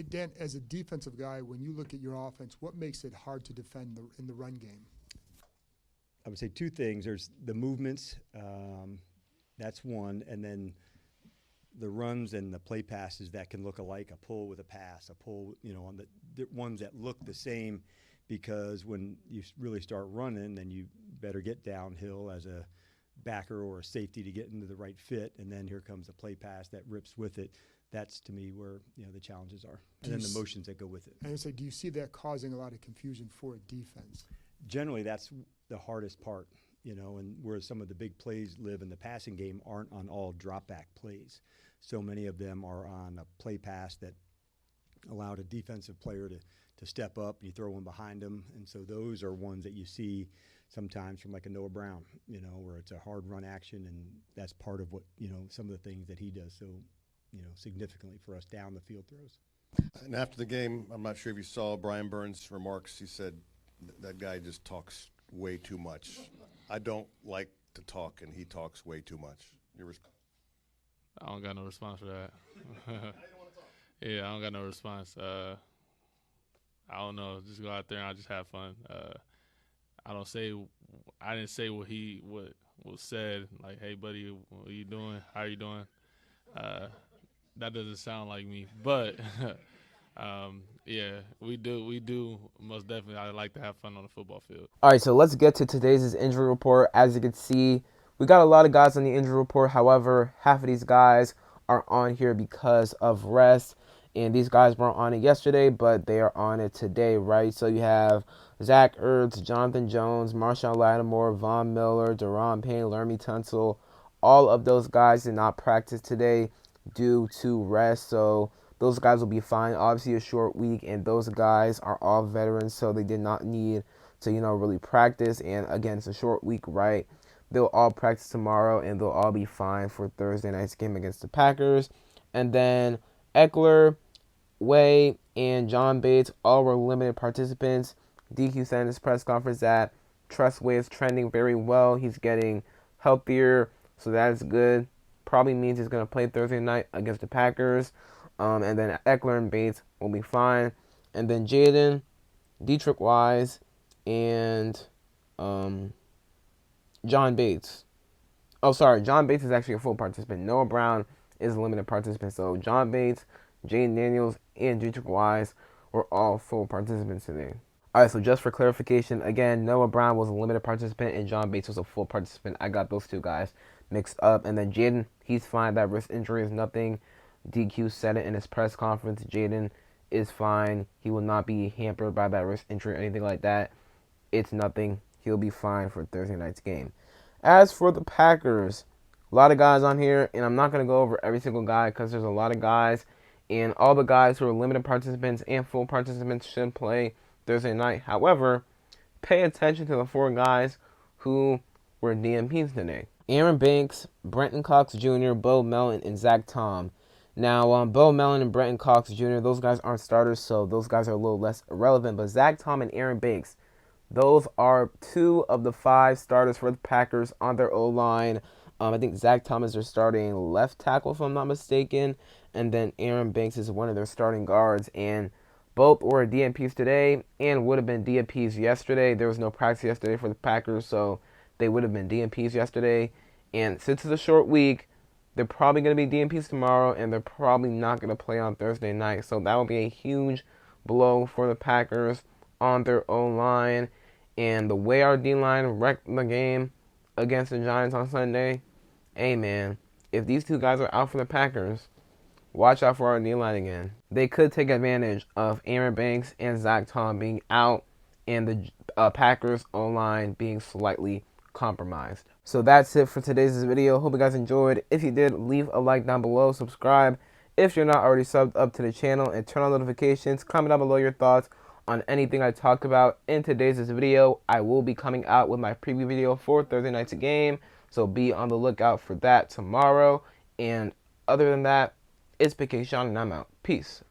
Dan, as a defensive guy, when you look at your offense, what makes it hard to defend in the run game? I would say two things. There's the movements, that's one, and then the runs and the play passes that can look alike, a pull with a pass, a pull, on the ones that look the same, because when you really start running, then you better get downhill as a backer or a safety to get into the right fit, and then here comes a play pass that rips with it. That's, to me, where the challenges are, and then the motions that go with it. And I say, do you see that causing a lot of confusion for a defense? Generally, that's the hardest part, and where some of the big plays live in the passing game aren't on all drop-back plays. So many of them are on a play pass that allowed a defensive player to step up, and you throw one behind them. And so those are ones that you see sometimes from like a Noah Brown, where it's a hard run action, and that's part of what, some of the things that he does so, significantly for us down the field throws. And after the game, I'm not sure if you saw Brian Burns' remarks. He said that guy just talks way too much. I don't like to talk, and he talks way too much. Your response? I don't got no response for that. Yeah, I don't got no response. I don't know. Just go out there and I just have fun. I didn't say what was said. Like, hey, buddy, what are you doing? How are you doing? That doesn't sound like me. But yeah, we do most definitely. I like to have fun on the football field. All right, so let's get to today's injury report. As you can see, we got a lot of guys on the injury report. However, half of these guys are on here because of rest. And these guys weren't on it yesterday, but they are on it today, right? So you have Zach Ertz, Jonathan Jones, Marshawn Lattimore, Von Miller, Deron Payne, Laramie Tunsil. All of those guys did not practice today due to rest. So those guys will be fine. Obviously, a short week, and those guys are all veterans, so they did not need to, really practice. And again, it's a short week, right? They'll all practice tomorrow, and they'll all be fine for Thursday night's game against the Packers. And then Eckler, Way, and John Bates all were limited participants. DQ said in his press conference that Trust Way is trending very well. He's getting healthier, so that is good. Probably means he's going to play Thursday night against the Packers. And then Eckler and Bates will be fine. And then Jaden, Dietrich Wise, and John Bates. Oh, sorry. John Bates is actually a full participant. Noah Brown is a limited participant. So John Bates, Jaden Daniels, and Dietrich Wise were all full participants today. All right, so just for clarification, again, Noah Brown was a limited participant and John Bates was a full participant. I got those two guys mixed up. And then Jaden, he's fine. That wrist injury is nothing. DQ said it in his press conference. Jaden is fine. He will not be hampered by that wrist injury or anything like that. It's nothing. He'll be fine for Thursday night's game. As for the Packers, a lot of guys on here, and I'm not going to go over every single guy because there's a lot of guys, and all the guys who are limited participants and full participants should play Thursday night. However, pay attention to the four guys who were DMPs today. Aaron Banks, Brenton Cox Jr., Bo Melton, and Zach Tom. Now, Bo Melton and Brenton Cox Jr., those guys aren't starters, so those guys are a little less irrelevant. But Zach Tom and Aaron Banks, those are two of the five starters for the Packers on their O-line. I think Zach Tom is their starting left tackle, if I'm not mistaken. And then Aaron Banks is one of their starting guards. And both were DNPs today and would have been DNPs yesterday. There was no practice yesterday for the Packers, so they would have been DNPs yesterday. And since it's a short week, they're probably going to be DNPs tomorrow, and they're probably not going to play on Thursday night. So that will be a huge blow for the Packers on their O-line. And the way our D-line wrecked the game against the Giants on Sunday, hey, man, if these two guys are out for the Packers, watch out for our D-line again. They could take advantage of Aaron Banks and Zach Tom being out and the Packers O-line being slightly compromised. So that's it for today's video. Hope you guys enjoyed. If you did, leave a like down below. Subscribe if you're not already subbed up to the channel, and turn on notifications. Comment down below your thoughts on anything I talked about in today's video. I will be coming out with my preview video for Thursday night's game, so be on the lookout for that tomorrow. And other than that, it's Big K Sean, and I'm out. Peace.